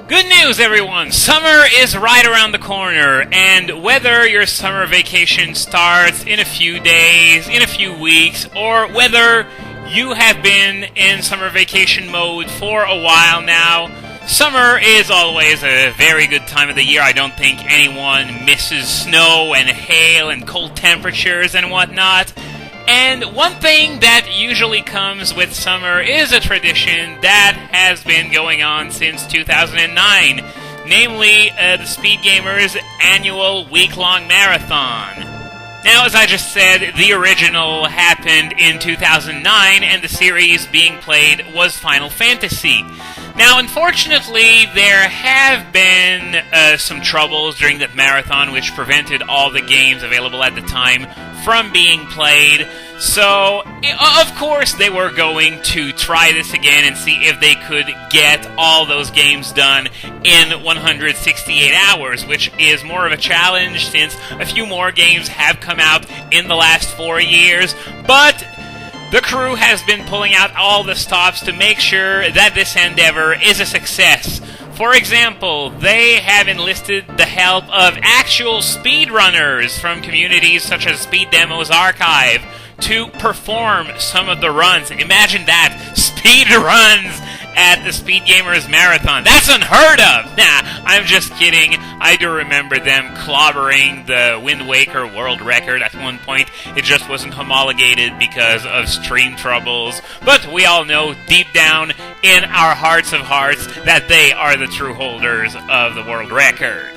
Good news, everyone! Summer is right around the corner, and whether your summer vacation starts in a few days, in a few weeks, or whether you have been in summer vacation mode for a while now, summer is always a very good time of the year. I don't think anyone misses snow and hail and cold temperatures and whatnot. And one thing that usually comes with summer is a tradition that has been going on since 2009, namely the Speed Gamers' annual week-long marathon. Now, as I just said, the original happened in 2009, and the series being played was Final Fantasy. Now, unfortunately, there have been some troubles during that marathon which prevented all the games available at the time from being played. So, of course, they were going to try this again and see if they could get all those games done in 168 hours, which is more of a challenge since a few more games have come out in the last 4 years. But the crew has been pulling out all the stops to make sure that this endeavor is a success. For example, they have enlisted the help of actual speedrunners from communities such as Speed Demos Archive to perform some of the runs. Imagine that, speed runs at the Speed Gamers Marathon. That's unheard of! Nah, I'm just kidding. I do remember them clobbering the Wind Waker world record at one point. It just wasn't homologated because of stream troubles. But we all know deep down in our hearts of hearts that they are the true holders of the world record.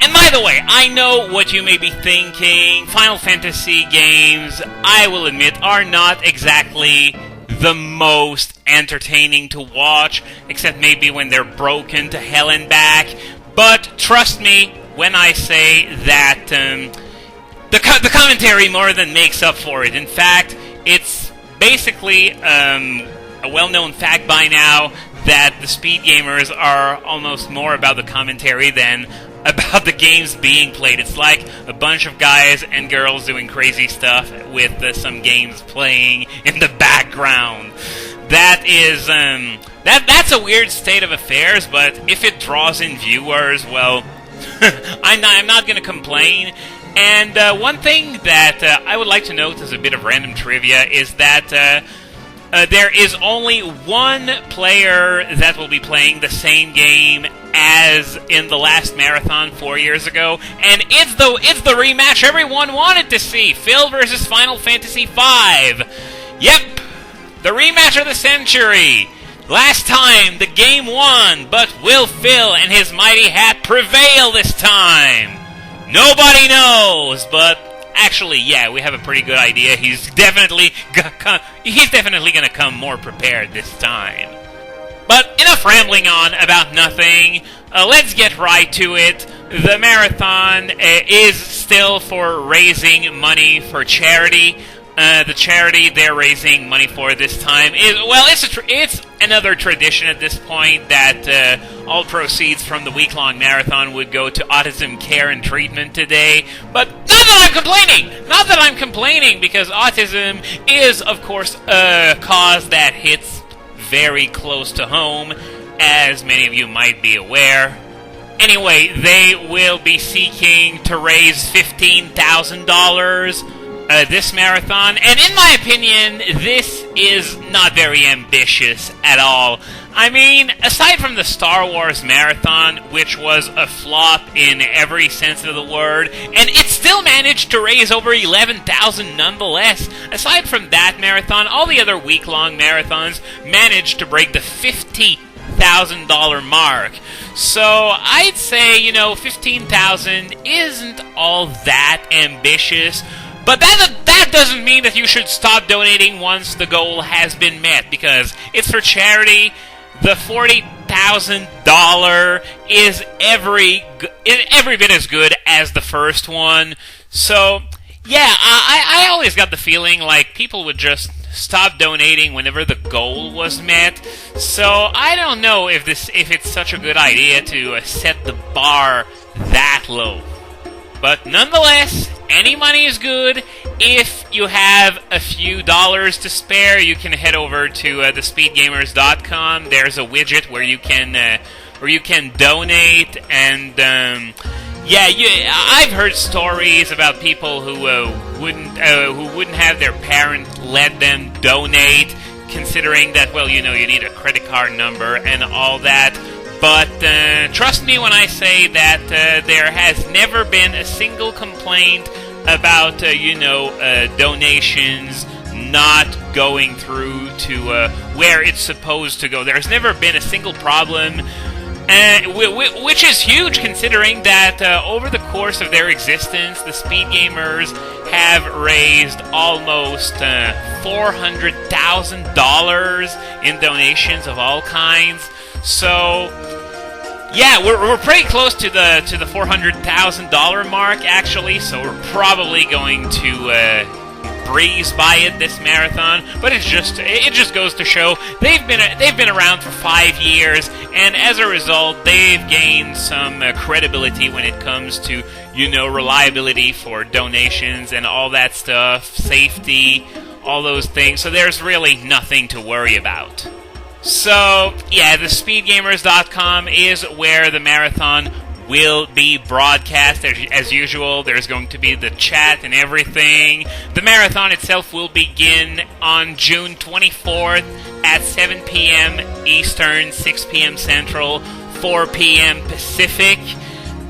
And by the way, I know what you may be thinking. Final Fantasy games, I will admit, are not exactly the most entertaining to watch, except maybe when they're broken to hell and back. But trust me when I say that the commentary more than makes up for it. In fact, it's basically a well-known fact by now that the Speed Gamers are almost more about the commentary than about the games being played. It's like a bunch of guys and girls doing crazy stuff with some games playing in the background. That is, that's a weird state of affairs, but if it draws in viewers, well, I'm not going to complain. And one thing that I would like to note as a bit of random trivia is that there is only one player that will be playing the same game as in the last marathon 4 years ago, and it's the rematch everyone wanted to see, Phil versus Final Fantasy V. Yep, the rematch of the century. Last time, the game won, but will Phil and his mighty hat prevail this time? Nobody knows, but actually, yeah, we have a pretty good idea. He's definitely going to come more prepared this time. But enough rambling on about nothing. Let's get right to it. The marathon is still for raising money for charity. The charity they're raising money for this time is, well, it's another tradition at this point that all proceeds from the week-long marathon would go to autism care and treatment today. But not that I'm complaining, because autism is, of course, a cause that hits very close to home, as many of you might be aware. Anyway, they will be seeking to raise $15,000 this marathon, and in my opinion, this is not very ambitious at all. I mean, aside from the Star Wars marathon, which was a flop in every sense of the word, and it still managed to raise over $11,000 nonetheless, aside from that marathon, all the other week-long marathons managed to break the $50,000 mark. So I'd say, $15,000 isn't all that ambitious. But that doesn't mean that you should stop donating once the goal has been met, because it's for charity. The $40,000 is every bit as good as the first one. So, yeah, I always got the feeling like people would just stop donating whenever the goal was met. So I don't know if it's such a good idea to set the bar that low. But nonetheless, any money is good. If you have a few dollars to spare, you can head over to thespeedgamers.com. There's a widget where you can where you can donate, and I've heard stories about people who wouldn't have their parent let them donate, considering that, well, you need a credit card number and all that. But trust me when I say that there has never been a single complaint about donations not going through to where it's supposed to go. There's never been a single problem. Which is huge, considering that over the course of their existence, the Speed Gamers have raised almost $400,000 in donations of all kinds. So, yeah, we're pretty close to the $400,000 mark, actually. So we're probably going to breeze by it this marathon, but it just goes to show they've been around for 5 years, and as a result, they've gained some credibility when it comes to reliability for donations and all that stuff, safety, all those things. So there's really nothing to worry about. So yeah, the SpeedGamers.com is where the marathon will be broadcast. As usual, there's going to be the chat and everything. The marathon itself will begin on June 24th at 7 p.m. Eastern, 6 p.m. Central, 4 p.m. Pacific.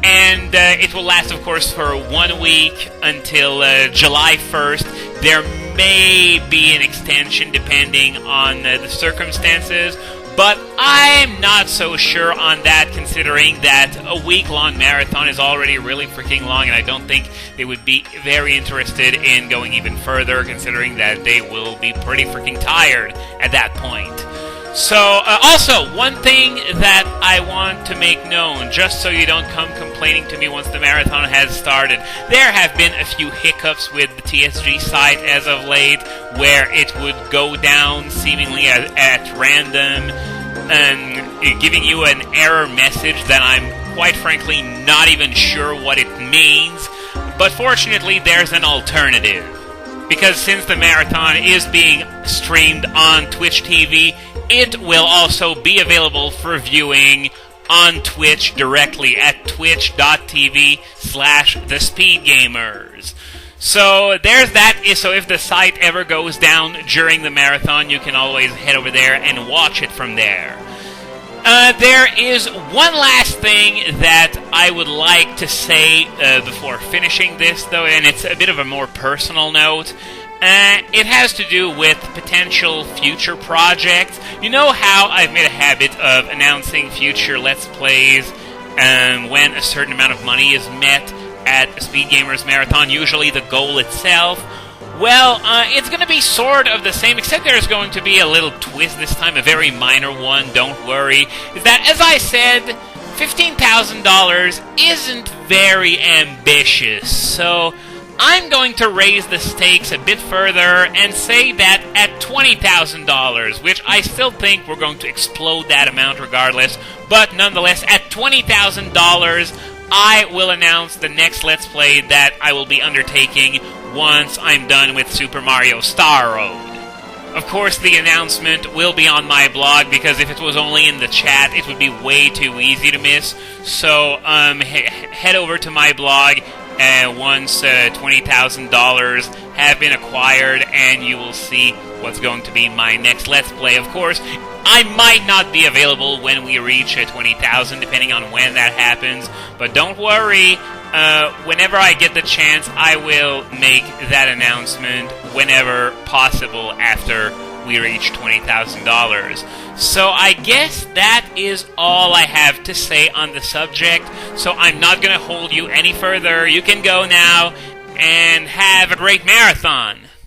And it will last, of course, for 1 week until July 1st. There may be an extension depending on the circumstances, but I'm not so sure on that, considering that a week-long marathon is already really freaking long, and I don't think they would be very interested in going even further, considering that they will be pretty freaking tired at that point. So, also, one thing that I want to make known, just so you don't come complaining to me once the marathon has started, there have been a few hiccups with the TSG site as of late, where it would go down seemingly at random, and giving you an error message that I'm quite frankly not even sure what it means. But fortunately, there's an alternative, because since the marathon is being streamed on Twitch TV, it will also be available for viewing on Twitch directly at twitch.tv/thespeedgamers. So there's that. So if the site ever goes down during the marathon, you can always head over there and watch it from there. There is one last thing that I would like to say before finishing this, though, and it's a bit of a more personal note. It has to do with potential future projects. You know how I've made a habit of announcing future Let's Plays when a certain amount of money is met at a Speed Gamers Marathon, usually the goal itself. Well, it's going to be sort of the same, except there's going to be a little twist this time, a very minor one, don't worry. Is that, as I said, $15,000 isn't very ambitious, so I'm going to raise the stakes a bit further and say that at $20,000, which I still think we're going to explode that amount regardless, but nonetheless, at $20,000, I will announce the next Let's Play that I will be undertaking once I'm done with Super Mario Star Road. Of course, the announcement will be on my blog, because if it was only in the chat, it would be way too easy to miss. So, head over to my blog once $20,000 have been acquired, and you will see what's going to be my next Let's Play. Of course, I might not be available when we reach 20,000, depending on when that happens, but don't worry. Whenever I get the chance, I will make that announcement whenever possible after we reach $20,000. So I guess that is all I have to say on the subject, so I'm not going to hold you any further. You can go now and have a great marathon.